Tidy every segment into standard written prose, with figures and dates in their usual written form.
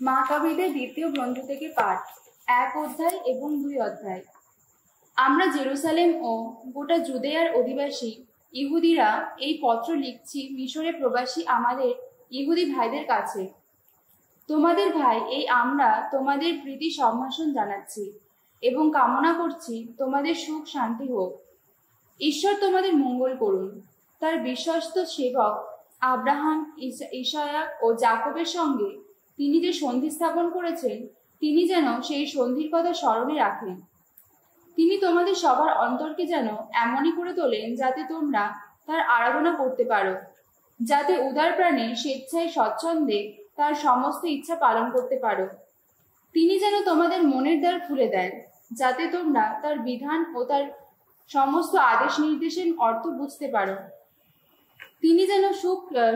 মহাকাব্যের দ্বিতীয় গ্রন্থ থেকে পাঠ 1 অধ্যায় এবং 2 অধ্যায়। আমরা জেরুসালেম ও গোটা জুদেয়ার অধিবাসী ইহুদিরা এই পত্র লিখছি মিশরে প্রবাসী আমাদের ইহুদি ভাইদের কাছে। তোমাদের ভাই এই আমরা তোমাদের প্রীতি সম্ভাষণ জানাচ্ছি এবং কামনা করছি তোমাদের সুখ শান্তি হোক। ঈশ্বর তোমাদের মঙ্গল করুন। তার বিশ্বস্ত সেবক আব্রাহাম, ইসায়াক ও যাকবের সঙ্গে তিনি যে সন্ধি স্থাপন করেছেন, তিনি যেন সেই সন্ধির কথা স্মরণে রাখেন। তিনি তোমাদের সবার অন্তরকে যেন এমনই করে তোলেন যাতে তোমরা তার আরাধনা করতে পারো, যাতে উদার প্রাণে স্বেচ্ছায় স্বচ্ছন্দে তার সমস্ত ইচ্ছা পালন করতে পারো। তিনি যেন তোমাদের মনের দ্বার খুলে দেন, যাতে তোমরা তার বিধান ও তার সমস্ত আদেশ নির্দেশের অর্থ বুঝতে পারো। তিনি যেন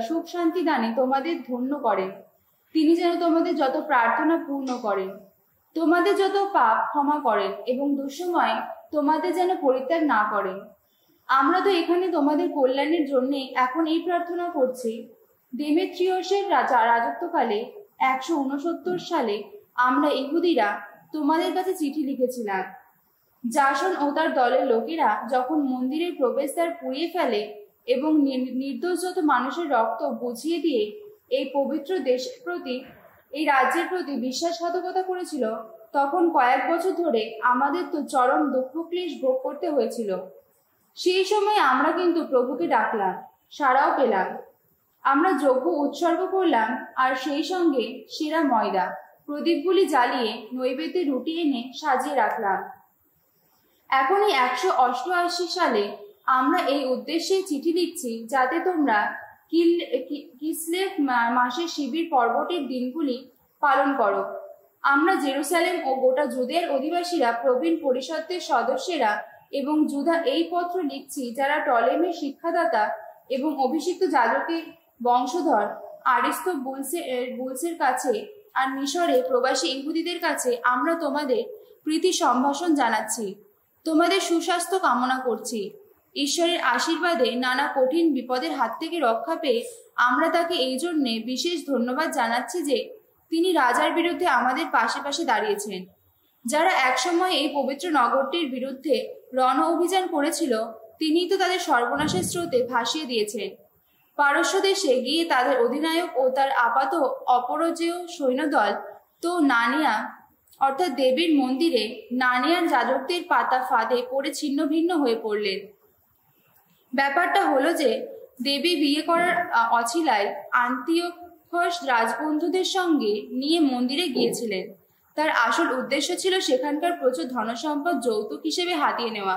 সুখ শান্তি দানে তোমাদের ধন্য করেন। তিনি যেন তোমাদের যত প্রার্থনা পূর্ণ করেন, তোমাদের যত পাপ ক্ষমা করেন এবং দুঃসময় তোমাদের যেন পরিত্যাগ না করেন। আমরা তো এখানে তোমাদের কল্যাণের জন্য এখন এই প্রার্থনা করছি। দেমেত্রিয়সের রাজত্বকালে 169 সালে আমরা ইহুদিরা তোমাদের কাছে চিঠি লিখেছিলাম। জাসন ও তার দলের লোকেরা যখন মন্দিরের প্রবেশদ্বার পুড়িয়ে ফেলে এবং নির্দোষ যত মানুষের রক্ত বুঝিয়ে দিয়ে এই পবিত্র দেশের প্রতি, এই রাজ্যের প্রতি বিশ্বাসঘাতকতা করেছিল, তখন কয়েক বছর ধরে আমাদের তো চরম দুঃখ ক্লেশ ভোগ করতে হয়েছিল। সেই সময় আমরা কিন্তু প্রভুকে ডাকলাম, সাড়াও পেলাম। আমরা যজ্ঞ উৎসর্গ করলাম আর সেই সঙ্গে সেরা ময়দা প্রদীপগুলি জ্বালিয়ে নৈবেদ্যে রুটি এনে সাজিয়ে রাখলাম। এখন এই 188 সালে আমরা এই উদ্দেশ্যে চিঠি লিখছি যাতে তোমরা কিসলেভ মাসের শিবির পর্বটির দিনগুলি পালন করো। আমরা জেরুসালেম ও গোটা জুদের অধিবাসীরা, প্রবীণ পরিষদের সদস্যেরা এবং জুদা এই পত্র লিখছি যারা টলেমের শিক্ষাদাতা এবং অভিষিক্ত যাজকের বংশধর আরিস্তো বুলসের কাছে আর মিশরে প্রবাসী ইহুদিদের কাছে আমরা তোমাদের প্রীতি সম্ভাষণ জানাচ্ছি, তোমাদের সুস্বাস্থ্য কামনা করছি। ঈশ্বরের আশীর্বাদে নানা কঠিন বিপদের হাত থেকে রক্ষা পেয়ে আমরা তাকে এই জন্যে বিশেষ ধন্যবাদ জানাচ্ছি যে তিনি রাজার বিরুদ্ধে আমাদের পাশে পাশে দাঁড়িয়েছেন। যারা একসময় এই পবিত্র নগরটির বিরুদ্ধে রণ অভিযান করেছিল, তিনিই তো তাদের সর্বনাশের স্রোতে ভাসিয়ে দিয়েছেন। পারস্য দেশে গিয়ে তাদের অধিনায়ক ও তার আপাত অপরাজেয় সৈন্যদল তো নানিয়া অর্থাৎ দেবীর মন্দিরে নানিয়ার যাজকদের পাতা ফাঁদে পড়ে ছিন্ন ভিন্ন হয়ে পড়লেন। ব্যাপারটা হলো যে দেবী বিয়ে করার অছিলায় আন্তিওখাস রাজবন্ধুদের সঙ্গে নিয়ে মন্দিরে গিয়েছিলেন। তার আসল উদ্দেশ্য ছিল সেখানকার প্রচুর ধনসম্পদ যৌতুক হিসেবে হাতিয়ে নেওয়া।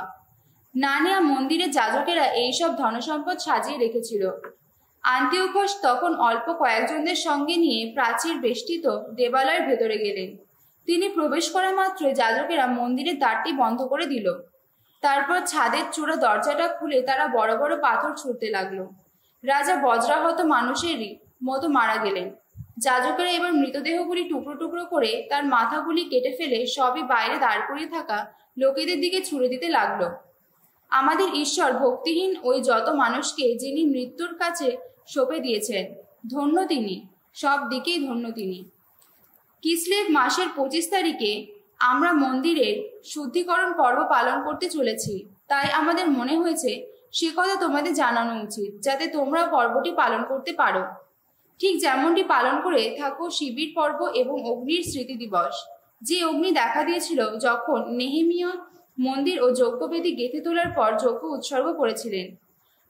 নানিয়া মন্দিরের যাজকেরা এইসব ধনসম্পদ সাজিয়ে রেখেছিল। আন্তিওখাস তখন অল্প কয়েকজনদের সঙ্গে নিয়ে প্রাচীর বেষ্টিত দেবালয়ের ভেতরে গেলেন। তিনি প্রবেশ করা মাত্রই যাজকেরা মন্দিরের দ্বারটি বন্ধ করে দিল। তারপর ছাদের চূড়া দরজাটা খুলে তারা বড় বড় পাথর ছুঁড়তে লাগলো। রাজা বজ্রাহত মানুষেরই মতো মারা গেলেন। যাজকেরা এবার মৃতদেহগুলি টুকরো টুকরো করে তার মাথাগুলি কেটে ফেলে সবই বাইরে দাঁড় করিয়ে থাকা লোকেদের দিকে ছুড়ে দিতে লাগলো। আমাদের ঈশ্বর ভক্তিহীন ওই যত মানুষকে যিনি মৃত্যুর কাছে সঁপে দিয়েছেন, ধন্য তিনি, সব দিকেই ধন্য তিনি। কিসলেভ মাসের 25 তারিখে আমরা মন্দিরের শুদ্ধিকরণ পর্ব পালন করতে চলেছি। তাই আমাদের মনে হয়েছে সে কথা তোমাদের জানানো উচিত, যাতে তোমরা পর্বটি পালন করতে পারো, ঠিক যেমনটি পালন করে থাকো শিবির পর্ব এবং অগ্নির স্মৃতি দিবস, যে অগ্নি দেখা দিয়েছিল যখন নেহেমিয়া মন্দির ও যজ্ঞবেদী গেঁথে তোলার পর যজ্ঞ উৎসর্গ করেছিলেন।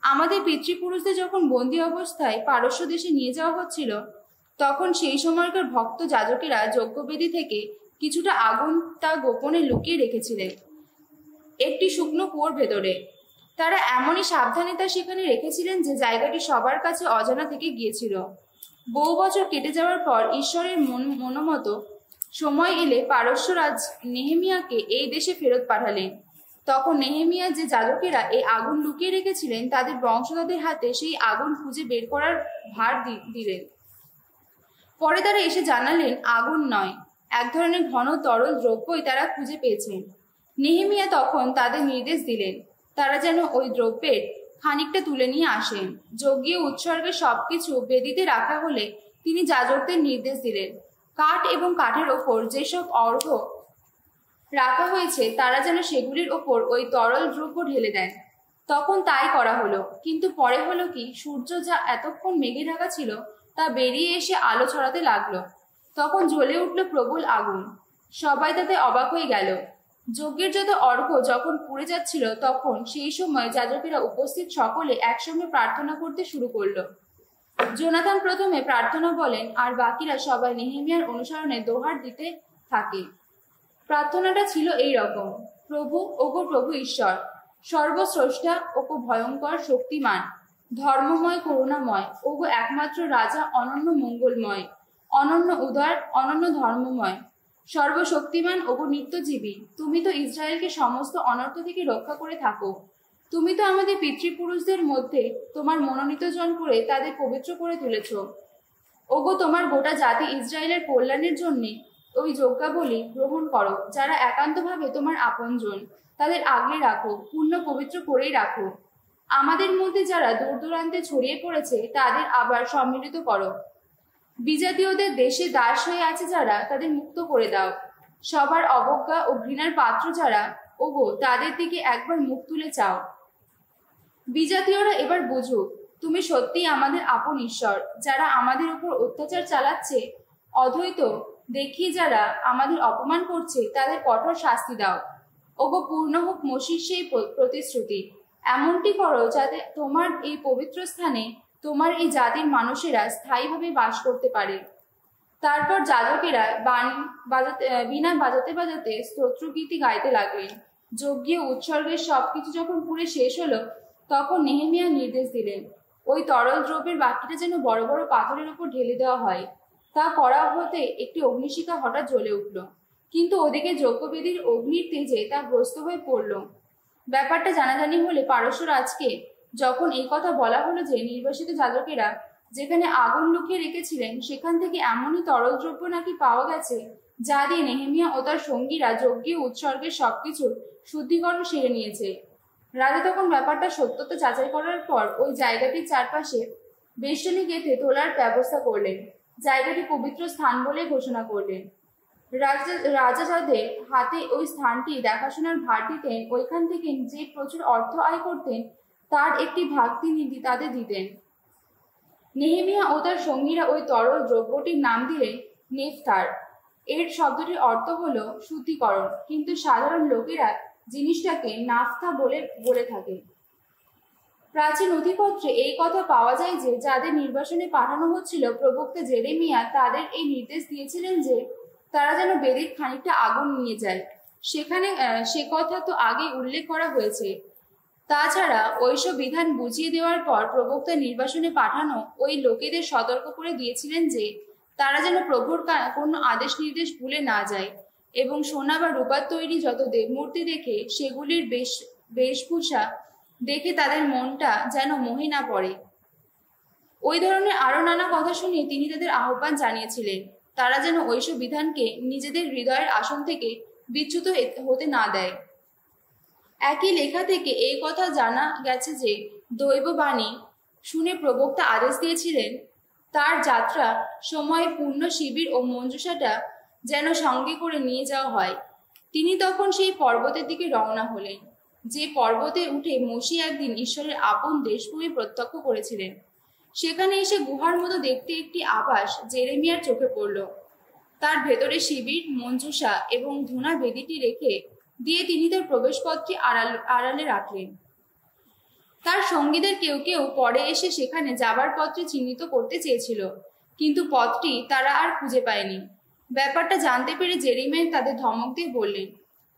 আমাদের পিতৃপুরুষদের যখন বন্দী অবস্থায় পারস্য দেশে নিয়ে যাওয়া হচ্ছিল, তখন সেই সময়কার ভক্ত যাজকেরা যজ্ঞবেদী থেকে কিছুটা আগুন তা গোপনে লুকিয়ে রেখেছিলেন একটি শুকনো কুয়োর ভেতরে। তারা এমনই সাবধানে তা সেখানে রেখেছিলেন যে জায়গাটি সবার কাছে অজানা থেকে গিয়েছিল। বহু বছর কেটে যাওয়ার পর ঈশ্বরের মনোমতো সময় এলে পারস্য রাজ নেহেমিয়াকে এই দেশে ফেরত পাঠালেন। তখন নেহেমিয়া যে যাজকেরা এই আগুন লুকিয়ে রেখেছিলেন তাদের বংশধরদের হাতে সেই আগুন খুঁজে বের করার ভার দিলেন। পরে তারা এসে জানালেন আগুন নয়, এক ধরনের ঘন তরল দ্রব্যই তারা খুঁজে পেয়েছেন। নেহেমিয়া তখন তাদের নির্দেশ দিলেন তারা যেন ওই দ্রব্যের খানিকটা তুলে নিয়ে আসেন। যজ্ঞীয় উৎসর্গের সবকিছু বেদিতে রাখা হলে তিনি যাজকদের নির্দেশ দিলেন, কাঠ এবং কাঠের ওপর যেসব অর্ঘ্য রাখা হয়েছে তারা যেন সেগুলির ওপর ওই তরল দ্রব্য ঢেলে দেন। তখন তাই করা হলো। কিন্তু পরে হলো কি, সূর্য যা এতক্ষণ মেঘে ঢাকা ছিল তা বেরিয়ে এসে আলো ছড়াতে লাগলো। তখন জ্বলে উঠল প্রবল আগুন। সবাই তাতে অবাক হয়ে গেল। যজ্ঞের যত অর্ঘ্য যখন পুড়ে যাচ্ছিল তখন সেই সময় যাজকেরা উপস্থিত সকলে একসঙ্গে প্রার্থনা করতে শুরু করলো। জোনাথন প্রথমে প্রার্থনা বলেন আর বাকিরা সবাই নেহেমিয়ার অনুসরণে দোহার দিতে থাকে। প্রার্থনাটা ছিল এই রকম: প্রভু, ওগো প্রভু ঈশ্বর, সর্বস্রষ্টা, ওগো ভয়ঙ্কর শক্তিমান, ধর্মময়, করুণাময়, ওগো একমাত্র রাজা, অনন্য মঙ্গলময়, অনন্য উদার, অনন্য ধর্মময়, সর্বশক্তিমান, ওগো নিত্যজীবী, তুমি তো ইসরায়েলকে সমস্ত অনর্থ থেকে রক্ষা করে থাকো। তুমি তো আমাদের পিতৃপুরুষদের মধ্যে তোমার মনোনীত জন করে তাদের পবিত্র করে তুলেছ। ওগো, তোমার গোটা জাতি ইসরায়েলের কল্যাণের জন্য ওই যজ্ঞাবলী গ্রহণ করো। যারা একান্তভাবে তোমার আপনজন তাদের আগলে রাখো, পূর্ণ পবিত্র করেই রাখো। আমাদের মধ্যে যারা দূর দূরান্তে ছড়িয়ে পড়েছে তাদের আবার সম্মিলিত করো। বিজাতীয়দের দেশে দাস হয়ে আছে যারা, তাদের মুক্ত করে দাও। সবার অবজ্ঞা ও ঘৃণার পাত্র যারা, ওগো তাদের দিকে একবার মুখ তুলে চাও। বিজাতীয়রা এবার বুঝুক তুমি সত্যিই আমাদের আপন ঈশ্বর। যারা আমাদের উপর অত্যাচার চালাচ্ছে, অদ্বৈত দেখিয়ে যারা আমাদের অপমান করছে, তাদের কঠোর শাস্তি দাও। ওগো, পূর্ণ হোক মসির সেই প্রতিশ্রুতি। এমনটি করো যাতে তোমার এই পবিত্র স্থানে তোমার এই জাতির মানুষেরা স্থায়ীভাবে বাস করতে পারে। তারপর যাজকেরা বীণা বাজাতে বাজাতে স্তোত্রগীতি গাইতে লাগলেন। যজ্ঞীয় উৎসর্গের সবকিছু যখন পুড়ে শেষ হলো তখন নেহেমিয়া নির্দেশ দিলেন ওই তরল দ্রব্যের বাকিটা যেন বড় বড় পাথরের উপর ঢেলে দেওয়া হয়। তা করা হতে একটি অগ্নিশিখা হঠাৎ জ্বলে উঠল, কিন্তু ওদিকে যজ্ঞবেদীর অগ্নির তেজে তা গ্রস্ত হয়ে পড়ল। ব্যাপারটা জানাজানি হলে পারস্যরাজকে যখন এই কথা বলা হলো যে নির্বাসিত যাজকেরা যেখানে আগুন লুকিয়ে রেখেছিলেন সেখান থেকে এমনই তরল দ্রব্য নাকি পাওয়া গেছে যা দিয়ে নেহেমিয়া ও তার সঙ্গীরা যজ্ঞীয় উৎসর্গের সবকিছুর শুদ্ধিকরণ সেরে নিয়েছে। রাজা তখন ব্যাপারটা সত্যতা যাচাই করার পর ওই জায়গাটির চারপাশে বেষ্টনী গেঁথে তোলার ব্যবস্থা করলেন। জায়গাটি পবিত্র স্থান বলে ঘোষণা করলেন। রাজা যাদের হাতে ওই স্থানটি দেখাশোনার ভার দিতেন, ওইখান থেকে যে প্রচুর অর্থ আয় করতেন তার একটি ভাগ তিনি তাদের দিতেন। নেহেমিয়া ও তার সঙ্গীরা ওই তরল দ্রব্যটির নাম দিলেন নেফতার। এর শব্দটির অর্থ হলো শুদ্ধিকরণ, কিন্তু সাধারণ লোকেরা জিনিসটাকে নাফতা বলে থাকে। প্রাচীন নথিপত্রে এই কথা পাওয়া যায় যে যাদের নির্বাসনে পাঠানো হচ্ছিল, প্রবক্তা জেরেমিয়া তাদের এই নির্দেশ দিয়েছিলেন যে তারা যেন বেদির খানিকটা আগুন নিয়ে যায়। সেখানে সে কথা তো আগে উল্লেখ করা হয়েছে। তাছাড়া ওইসব বিধান বুঝিয়ে দেওয়ার পর প্রবক্তা নির্বাসনে পাঠানো ওই লোকেদের সতর্ক করে দিয়েছিলেন যে তারা যেন প্রভুর কোনো আদেশ নির্দেশ ভুলে না যায় এবং সোনা বা রূপার তৈরি যত দেবমূর্তি দেখে সেগুলির বেশভূষা দেখে তাদের মনটা যেন মোহে না পড়ে। ওই ধরনের আরো নানা কথা শুনিয়ে তিনি তাদের আহ্বান জানিয়েছিলেন তারা যেন ওইসব বিধানকে নিজেদের হৃদয়ের আসন থেকে বিচ্যুত হতে না দেয়। একই লেখা থেকে এই কথা জানা গেছে যে দৈববাণী শুনে প্রবক্তা আদেশ দিয়েছিলেন তার যাত্রা সময়ে পূর্ণ শিবির ও মঞ্জুষাটা যেন সঙ্গে করে নিয়ে যাওয়া হয়। তিনি তখন সেই পর্বতের দিকে রওনা হলেন, যে পর্বতে উঠে মসি একদিন ঈশ্বরের আপন দেশভূমি প্রত্যক্ষ করেছিলেন। সেখানে এসে গুহার মতো দেখতে একটি আভাস জেরেমিয়ার চোখে পড়ল। তার ভেতরে শিবির, মঞ্জুষা এবং ধূনা বেদিটি রেখে দিয়ে তিনি তার প্রবেশপথটি আড়ালে রাখলেন। তার সঙ্গীদের কেউ কেউ পরে এসে সেখানে যাবার পথটি চিহ্নিত করতে চেয়েছিল, কিন্তু পথটি তারা আর খুঁজে পায়নি। ব্যাপারটা জানতে পেরে জেরেমিয়া তাদের ধমক দিয়ে বললেন,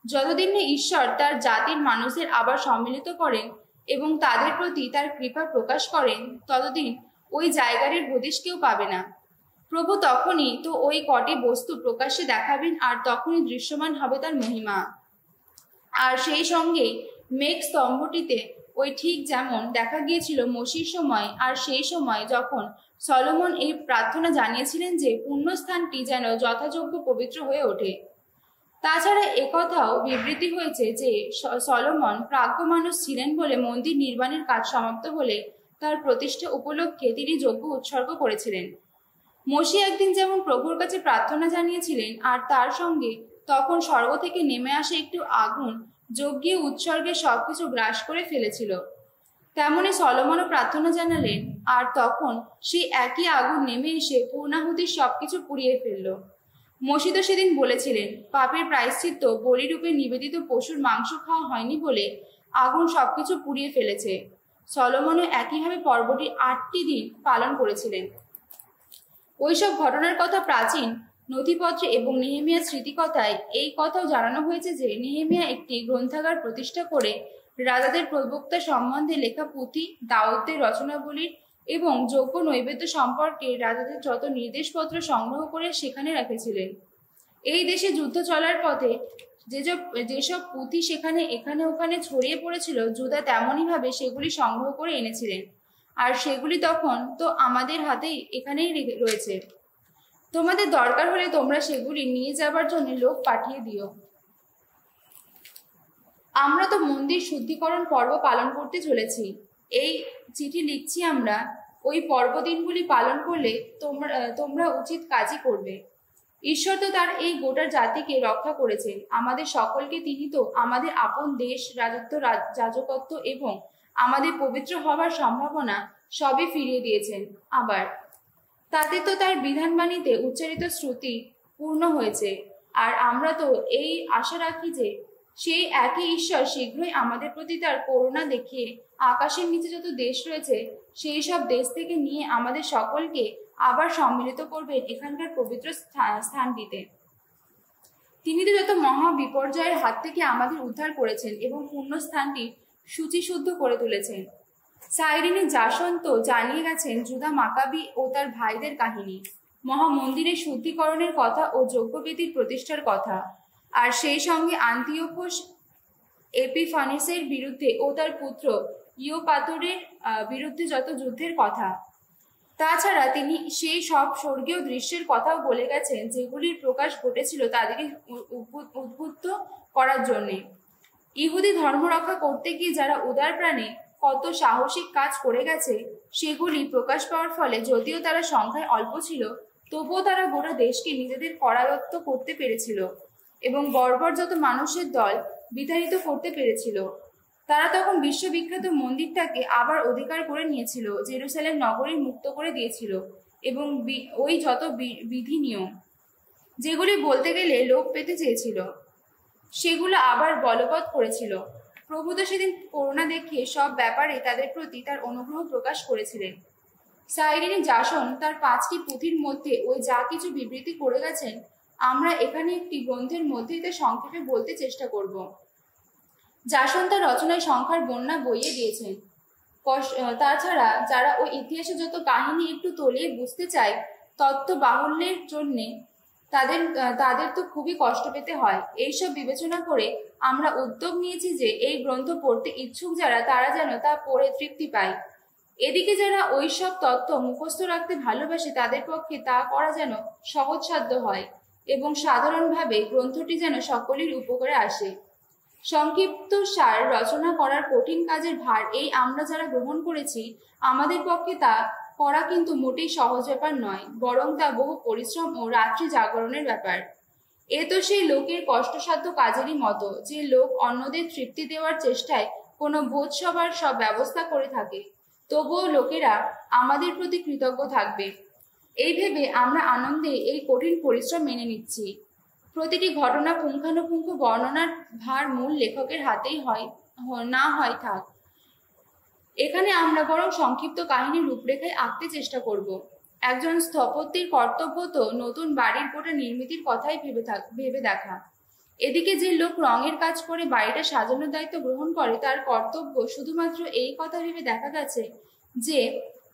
যতদিন না ঈশ্বর তার জাতির মানুষদের আবার সম্মিলিত করেন এবং তাদের প্রতি তার কৃপা প্রকাশ করেন, ততদিন ওই জায়গাটির হদিশ কেউ পাবে না। প্রভু তখনই তো ওই কটি বস্তু প্রকাশ্যে দেখাবেন আর তখনই দৃশ্যমান হবে তার মহিমা। আর সেই সঙ্গেই মেঘ স্তম্ভটিতে ওই ঠিক যেমন দেখা গিয়েছিল মসির সময়, আর সেই সময় যখন সলোমন এই প্রার্থনা জানিয়েছিলেন যে পুণ্যস্থানটি যেন যথাযোগ্য পবিত্র হয়ে ওঠে। তাছাড়া একথাও বিবৃতি হয়েছে যে সলোমন প্রাজ্ঞ মানুষ ছিলেন বলে মন্দির নির্মাণের কাজ সমাপ্ত হলে তার প্রতিষ্ঠা উপলক্ষে তিনি যজ্ঞ উৎসর্গ করেছিলেন। মসি একদিন যেমন প্রভুর কাছে প্রার্থনা জানিয়েছিলেন, আর তার সঙ্গে তখন স্বর্গ থেকে নেমে আসে একটু আগুন যজ্ঞীয় উৎসর্গে সবকিছু গ্রাস করে ফেলেছিল, তেমনি সলোমনও প্রার্থনা জানালেন, আর তখন সেই একই আগুন নেমে এসে পূর্ণাহুতির সবকিছু পুড়িয়ে ফেলল। মসি তো সেদিন বলেছিলেন, পাপের প্রায়শ্চিত্ত বলিরূপে নিবেদিত পশুর মাংস খাওয়া হয়নি বলে আগুন সবকিছু পুড়িয়ে ফেলেছে। সলোমনও একইভাবে পর্বটি 8টি দিন পালন করেছিলেন। ওইসব ঘটনার কথা প্রাচীন নথিপত্রে এবং নেহেমিয়ার স্মৃতিকথায় এই কথাও জানানো হয়েছে যে নেহেমিয়া একটি গ্রন্থাগার প্রতিষ্ঠা করে রাজাদের প্রবক্তা সম্বন্ধে লেখা পুঁথি, দাউদের রচনাবলীর এবং যজ্ঞ নৈবেদ্য সম্পর্কে রাজাদের যত নির্দেশপত্র সংগ্রহ করে সেখানে রেখেছিলেন। এই দেশে যুদ্ধ চলার পথে যেসব পুঁথি সেখানে এখানে ওখানে ছড়িয়ে পড়েছিল, জুদা তেমনইভাবে সেগুলি সংগ্রহ করে এনেছিলেন, আর সেগুলি তখন তো আমাদের হাতেই এখানেই রয়েছে। তোমাদের দরকার হলে তোমরা সেগুলি নিয়ে যাবার জন্য লোক পাঠিয়ে দিও। আমরা তো মন্দির শুদ্ধিকরণ পর্ব পালন করতে চলেছি। এই চিঠি লিখছি আমরা, ওই পর্বদিনগুলি পালন করলে তোমরা উচিত কাজই করবে। ঈশ্বর তো তার এই গোটা জাতিকে রক্ষা করেছেন, আমাদের সকলকে তিনি তো আমাদের আপন দেশ, রাজত্ব, যাজকত্ব এবং আমাদের পবিত্র হবার সম্ভাবনা সবই ফিরিয়ে দিয়েছেন। আবার তাতে তো তার বিধানবাণীতে উচ্চারিত শ্রুতি পূর্ণ হয়েছে, আর আমরা তো এই আশা রাখি যে সেই একই ঈশ্বর শীঘ্রই আমাদের প্রতি তার করুণা দেখিয়ে আকাশের নিচে যত দেশ রয়েছে সেই সব দেশ থেকে নিয়ে আমাদের সকলকে আবার সম্মিলিত করবেন এখানকার পবিত্র স্থানটিতে। তিনি তো যত মহা বিপর্যয়ের হাত থেকে আমাদের উদ্ধার করেছেন এবং পুণ্যস্থানটি শুচিশুদ্ধ করে তুলেছেন। সাইরিনে জাসন তো জানিয়ে গেছেন জুদা মাকাবি ও তার ভাইদের কাহিনী, মহামন্দিরের শুদ্ধিকরণের কথা ও যজ্ঞবেদীর প্রতিষ্ঠার কথা, আর সেই সঙ্গে আন্তিওকোস এপিফানেসের বিরুদ্ধে ও তার পুত্র ইয়োপাতরের বিরুদ্ধে যত যুদ্ধের কথা। তাছাড়া তিনি সেই সব স্বর্গীয় দৃশ্যের কথাও বলে গেছেন যেগুলির প্রকাশ ঘটেছিল তাদেরকে উদ্বুদ্ধ করার জন্যে। ইহুদি ধর্ম রক্ষা করতে গিয়ে যারা উদার প্রাণে কত সাহসিক কাজ করে গেছে সেগুলি প্রকাশ পাওয়ার ফলে যদিও তারা সংখ্যায় অল্প ছিল, তবুও তারা গোটা দেশকে নিজেদের করায়ত্ত করতে পেরেছিল এবং বর্বর যত মানুষের দল বিতাড়িত করতে পেরেছিল। তারা তখন বিশ্ববিখ্যাত মন্দিরটাকে আবার অধিকার করে নিয়েছিল, জেরুসালেম নগরী মুক্ত করে দিয়েছিল এবং ওই যত বিধি নিয়ম যেগুলি বলতে গেলে লোপ পেতে চেয়েছিল সেগুলো আবার বলবৎ করেছিল। প্রভু তো সেদিন করুণা দেখিয়ে সব ব্যাপারে তাদের প্রতি তার অনুগ্রহ প্রকাশ করেছিলেন। সাইরিনে জাসন তার 5টি পুঁথির মধ্যে ওই যা কিছু বিবৃতি করে গেছেন আমরা এখানে একটি গ্রন্থের মধ্যেই তা সংক্ষেপে বলতে চেষ্টা করব। জাসন তার রচনায় সংখ্যার বন্যা বইয়ে দিয়েছেন। তাছাড়া যারা ওই ইতিহাসে যত কাহিনী একটু তলিয়ে বুঝতে চায় তত্ত্ব বাহুল্যের জন্যে তাদের তো খুবই কষ্ট পেতে হয়। এইসব বিবেচনা করে আমরা উদ্যোগ নিয়েছি যে এই গ্রন্থ পড়তে ইচ্ছুক যারা তারা যেন তা পড়ে তৃপ্তি পায়। এদিকে যারা ওই সব তত্ত্ব মুখস্থ রাখতে ভালোবাসে তাদের পক্ষে তা করা যেন সহজসাধ্য হয় এবং সাধারণভাবে গ্রন্থটি যেন সকলের উপকারে আসে। সংক্ষিপ্ত সার রচনা করার কঠিন কাজের ভার এই আমরা যারা গ্রহণ করেছি আমাদের পক্ষে তা করা কিন্তু মোটেই সহজ ব্যাপার নয়, বরং তা বহু পরিশ্রম ও রাত্রি জাগরণের ব্যাপার। এ তো সেই লোকের কষ্টসাধ্য কাজেরই মতো যে লোক অন্যদের তৃপ্তি দেওয়ার চেষ্টায় কোনো ভোজসভার সব ব্যবস্থা করে থাকে, তবুও লোকেরা আমাদের প্রতি কৃতজ্ঞ থাকবে এই ভেবে আমরা আনন্দে এই কঠিন পরিশ্রম মেনে নিচ্ছি। প্রতিটি ঘটনা পুঙ্খানুপুঙ্খ বর্ণনার ভার মূল লেখকের হাতেই হয় থাক। এখানে আমরা বরং সংক্ষিপ্ত কাহিনীর রূপরেখায় আঁকতে চেষ্টা করব। একজন স্থপতির কর্তব্য তো নতুন বাড়ির গোটা নির্মিতির কথাই ভেবে দেখা। এদিকে যে লোক রঙের কাজ করে বাড়িটা সাজানোর দায়িত্ব গ্রহণ করে তার কর্তব্য শুধুমাত্র এই কথা ভেবে দেখা গেছে যে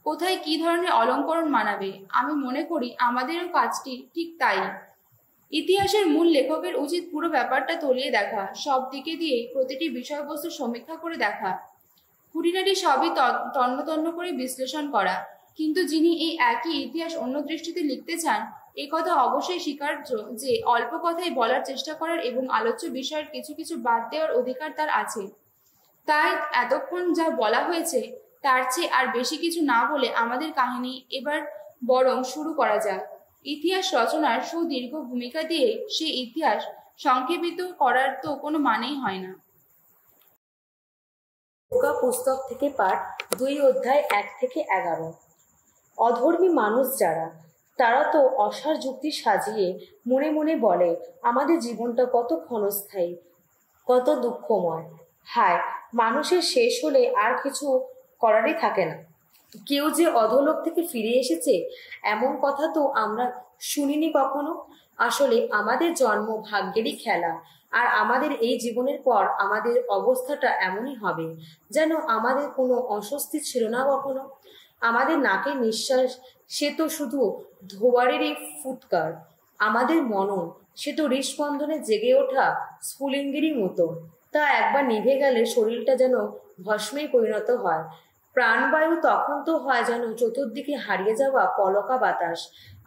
কোথায় কি ধরনের অলঙ্করণ মানাবে। আমি মনে করি আমাদেরও কাজটি ঠিক তাই। ইতিহাসের মূল লেখকের উচিত পুরো ব্যাপারটা তলিয়ে দেখা, সব দিকে দিয়ে প্রতিটি বিষয়বস্তু সমীক্ষা করে দেখা, খুঁটিনাটি সবই তন্ন করে বিশ্লেষণ করা। কিন্তু যিনি এই একই ইতিহাস অন্য দৃষ্টিতে লিখতে চান এ কথা অবশ্যই স্বীকার্য যে অল্প কথাই বলার চেষ্টা করার এবং আলোচ্য বিষয়ের কিছু কিছু বাদ দেওয়ার অধিকার তার আছে। তাই এতক্ষণ যা বলা হয়েছে তার চেয়ে আর বেশি কিছু না বলে আমাদের কাহিনী এবার বরং শুরু করা যাক। ইতিহাস রচনার সুদীর্ঘ ভূমিকা দিয়ে সেই ইতিহাস সংক্ষেপিত করার তো কোনো মানেই হয় না। পুস্তক থেকে পাঠ 2 অধ্যায় 1 থেকে 11। অধর্মী মানুষ যারা, তারা তো অসার যুক্তি সাজিয়ে মনে মনে বলে আমাদের জীবনটা কত ক্ষণস্থায়ী, কত দুঃখময়। হায়, মানুষের শেষ হলে আর কিছু করারই থাকে না। কেউ যে অধোলোক থেকে ফিরে এসেছে এমন কথা তো আমরা শুনিনি কখনো। আসলে আমাদের জন্ম ভাগ্যেরই খেলা, আর আমাদের এই জীবনের পর আমাদের অবস্থাটা এমনই হবে যেন আমাদের কোনো অস্বস্তি ছিল না কখনো। আমাদের নাকের নিঃশ্বাস সে তো শুধু ধোয়ারেরই ফুৎকার, আমাদের মনন সে তো হৃৎস্পন্দনে জেগে ওঠা স্ফুলিঙ্গেরই মতো। তা একবার নিভে গেলে শরীরটা যেন ভস্মে পরিণত হয়। প্রাণবায়ু তখন তো হয় যেন চতুর্দিকে হারিয়ে যাওয়া পলকা বাতাস।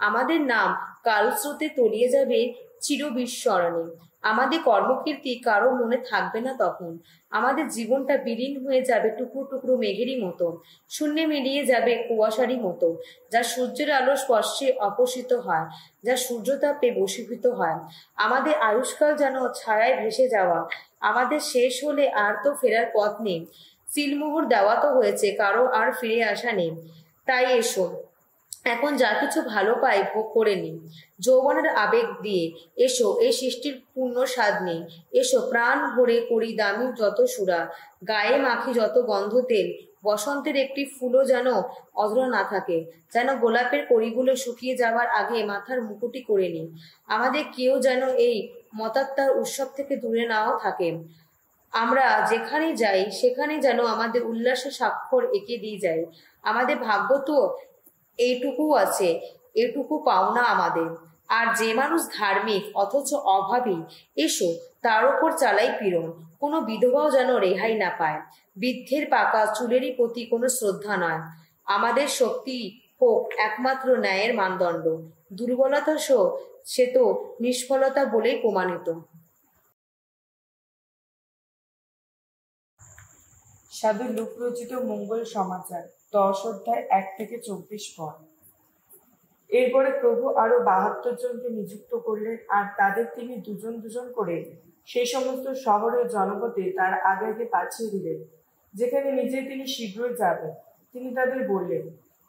আমাদের নাম কালস্রোতে তলিয়ে যাবে চিরবিস্মরণে। আমাদের কর্মকীর্তি কারো মনে থাকবে না তখন। আমাদের জীবনটা বিলীন হয়ে যাবে টুকরো টুকরো মেঘেরই মতো, শূন্যে মিলিয়ে যাবে কুয়াশারই মতো, যা সূর্যের আলো স্পর্শে অপসিত হয়, যা সূর্যতাপে বশীভূত হয়। আমাদের আয়ুষ্কাল যেন ছায়ায় ভেসে যাওয়া। আমাদের শেষ হলে আর তো ফেরার পথ নেই। সিলমোহর দেওয়া তো হয়েছে, কারো আর ফিরে আসা নেই। তাই এসো, এখন যা কিছু ভালো পাই ভোগ করে নিই যৌবনের আবেগ দিয়ে। এসো, এই সৃষ্টির পূর্ণ স্বাদ নেই। এসো, প্রাণ ভরে করি দামি যত সুরা, গায়ে মাখি যত গন্ধ তেল। বসন্তের একটি ফুলও যেন অধরা না থাকে, যেন গোলাপের কড়িগুলো শুকিয়ে যাবার আগে মাথার মুকুটি করে নিই। আমাদের কেউ যেন এই মতাত্মার উৎসব থেকে দূরে নাও থাকে। আমরা যেখানে যাই সেখানে যেন আমাদের উল্লাসের স্বাক্ষর এঁকে দিয়ে যাই। আমাদের ভাগ্য তো এইটুকু আছে, এটুকু পাওনা আমাদের। আর যে মানুষ ধার্মিক অথচ অভাবী, এসো তার ওপর চালাই পীড়ন। কোনো বিধবাও যেন রেহাই না পায়। বৃদ্ধের পাকা চুলেরই প্রতি কোনো শ্রদ্ধা নয়। আমাদের শক্তি হোক একমাত্র ন্যায়ের মানদণ্ড। দুর্বলতা সে তো নিষ্ফলতা বলেই প্রমাণিত। সাধু লুক রচিত মঙ্গল সমাচার 10 অধ্যায় 1 থেকে 24 পদ। এরপরে প্রভু আরো 72 জনকে নিযুক্ত করলেন, আর তাদের তিনি দুজন দুজন করে সেই সমস্ত শহরের জনপদে তার আগে আগে পাঠিয়ে দিলেন, যেখানে নিজে তিনি শীঘ্রই যাবেন। তিনি তাদের বললেন,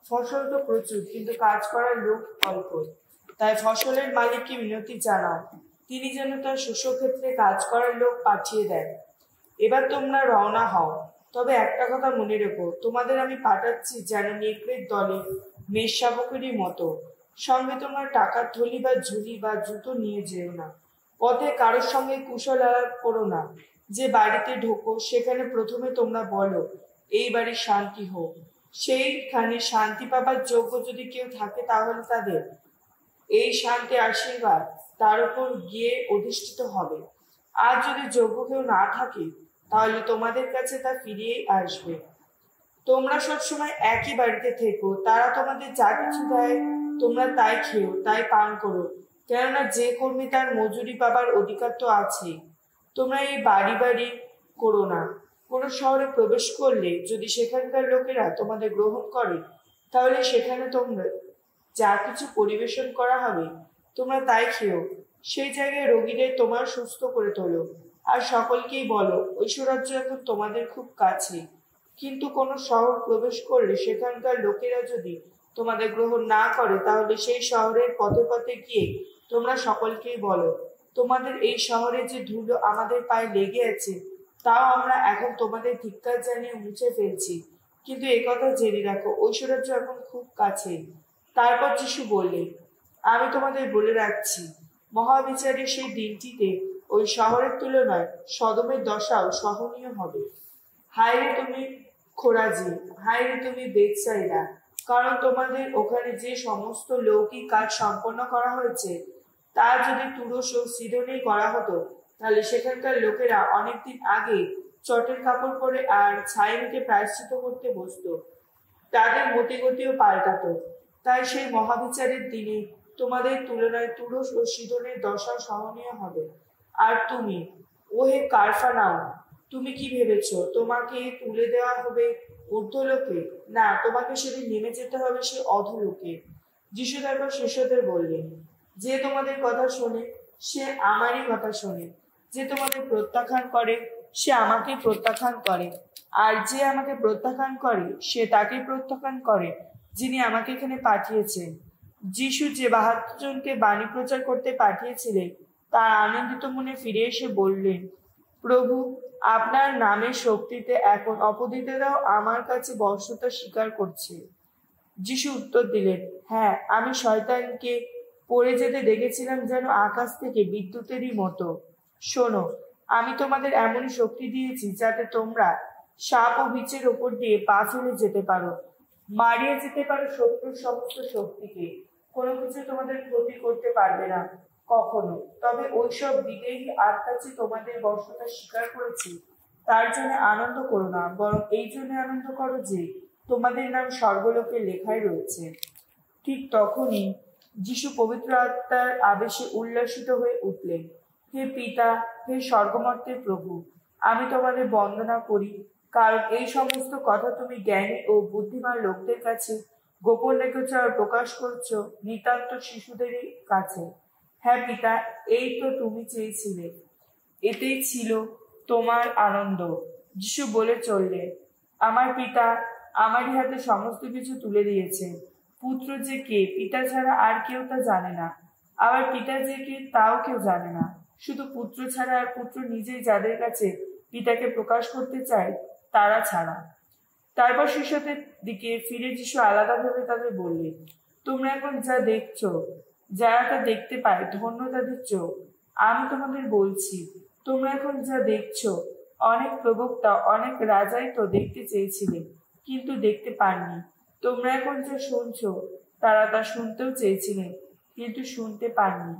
ফসল তো প্রচুর, কিন্তু কাজ করার লোক অল্প। তাই ফসলের মালিককে মিনতি জানাও, তিনি যেন তার শস্যক্ষেত্রে কাজ করার লোক পাঠিয়ে দেন। এবার তোমরা রওনা হও। তবে একটা কথা মনে রেখো, তোমাদের আমি পাঠাচ্ছি যেন নেকড়ের দলে মেষ শাবকেরই মতো। সঙ্গে তোমরা টাকার থলি বা ঝুলি বা জুতো নিয়ে যেও না। পথে কারোর সঙ্গে কুশল আলাপ করো না। যে বাড়িতে ঢোকো সেখানে প্রথমে তোমরা বলো, এই বাড়ির শান্তি হোক। সেইখানে শান্তি পাবার যোগ্য যদি কেউ থাকে, তাহলে তাদের এই শান্তি আশীর্বাদ তার উপর গিয়ে অধিষ্ঠিত হবে। আর যদি যোগ্য কেউ না থাকে, তাহলে তোমাদের কাছে তা ফিরিয়েই আসবে। তোমরা সবসময় একই বাড়িতে থেকো। তারা তোমাদের যা কিছু দেয় তোমরা তাই খেও, তাই পান করো, কেননা যে কর্মী তার মজুরি পাবার অধিকার তো আছে। তোমরা এই বাড়ি বাড়ি করো না। কোনো শহরে প্রবেশ করলে যদি সেখানকার লোকেরা তোমাদের গ্রহণ করে, তাহলে সেখানে তোমরা যা কিছু পরিবেশন করা হবে তোমরা তাই খেও। সেই জায়গায় রোগীদের তোমার সুস্থ করে তোলো, আর সকলকেই বলো, ঐশ্বরাজ্য এখন তোমাদের খুব কাছে। কিন্তু কোনো শহর প্রবেশ করলে সেখানকার লোকেরা যদি তোমাদের গ্রহণ না করে, তাহলে সেই শহরের পথে পথে গিয়ে তোমরা সকলকেই বলো, তোমাদের এই শহরে যে ধুলো আমাদের পায়ে লেগে আছে, তাও আমরা এখন তোমাদের ধিক্কার জানিয়ে মুছে ফেলছি। কিন্তু একথা জেনে রাখো, ঐশ্বরাজ্য এখন খুব কাছে। তারপর যিশু বললেন, আমি তোমাদের বলে রাখছি, মহাবিচারের সেই দিনটিতে ওই শহরের তুলনায় সদমের দশাও সহনীয় হবে। হায়রে তুমি খোরাজি, হায়রে তুমি বেতসাইদা, কারণ তোমাদের ওখানে যে সমস্ত লৌকিক কাজ সম্পন্ন করা হয়েছে, তা যদি তুরস্ক ও সিদোনেই করা হতো, তাহলে সেখানকার লোকেরা অনেকদিন আগে চটের কাপড় পরে আর ছাই মুখে প্রায়শ্চিত করতে বসত। তাদের মতিগতিও পাল্টাতো। তাই সেই মহাবিচারের দিনে তোমাদের তুলনায় তুরস্ক ও সিদোনের দশা সহনীয় হবে। আর তুমি, ওহে কারফানাও, তুমি কি ভেবেছ তোমাকে তুলে দেওয়া হবে ঊর্ধ্বলোকে? না, তোমাকে সেদিন নেমে যেতে হবে সে অধোলোকে। যিশু তারপর শিষ্যদের বললেন, যে তোমাদের কথা শোনে সে আমারই কথা শোনে, যে তোমাদের প্রত্যাখ্যান করে সে আমাকে প্রত্যাখ্যান করে, আর যে আমাকে প্রত্যাখ্যান করে সে তাকে প্রত্যাখ্যান করে যিনি আমাকে এখানে পাঠিয়েছেন। যিশু যে 72 জনকে বাণী প্রচার করতে পাঠিয়েছিলেন তার আনন্দিত মনে ফিরে এসে বললেন, প্রভু, আপনার নামের শক্তিতে এখন অপরাধীরাও আমার কাছে বর্ষতা স্বীকার করছে। যিশু উত্তর দিলেন, হ্যাঁ, আমি শয়তানকে পড়ে যেতে দেখেছিলাম যেন আকাশ থেকে বিদ্যুতেরই মতো। শোনো, আমি তোমাদের এমন শক্তি দিয়েছি যাতে তোমরা সাপ ও বিচের ওপর দিয়ে পা ফেলে যেতে পারো, মারিয়ে যেতে পারো শত্রুর সমস্ত শক্তিকে। কোনো কিছু তোমাদের ক্ষতি করতে পারবে না কখনো। তবে ওইসব বিদেহী আত্মা যে তোমাদের বর্ষতা স্বীকার করেছে তার জন্য আনন্দ করো না, বরং এই জন্য আনন্দ করো যে তোমাদের নাম স্বর্গলোকে লেখাই রয়েছে। ঠিক তখনই যিশু পবিত্র আত্মার আবেশে উল্লাসিত হয়ে উঠলেন। হে পিতা, হে স্বর্গমর্তের প্রভু, আমি তোমাদের বন্দনা করি, কারণ এই সমস্ত কথা তুমি জ্ঞানী ও বুদ্ধিমান লোকদের কাছে গোপন রেখেছ আর প্রকাশ করছো নিতান্ত শিশুদেরই কাছে। হ্যাঁ পিতা, এই তো তুমি চেয়েছিলে, এতেই ছিল তোমার আনন্দ। যিশু বলে চললেন, আমার পিতা আমারই হাতে সমস্ত কিছু তুলে দিয়েছে। পুত্র যে কে পিতা ছাড়া আর কেউ তা জানে না, আবার পিতা যে কে তাও কেউ জানে না, শুধু পুত্র ছাড়া আর পুত্র নিজেই যাদের কাছে পিতাকে প্রকাশ করতে চায় তারা ছাড়া। তারপর শিষ্যদের দিকে ফিরে যিশু আলাদাভাবে তাদের বললেন, তোমরা এখন যা দেখছো, যারা তা দেখতে পায় ধন্য তাদের চোখ। আমি তোমাদের বলছি, তোমরা এখন যা দেখছো, অনেক প্রবক্তা অনেক রাজাই তো দেখতে চেয়েছিলেন কিন্তু দেখতে পাননি। তোমরা এখন যা শুনছো, তারা তা শুনতেও চেয়েছিলেন কিন্তু শুনতে পাননি।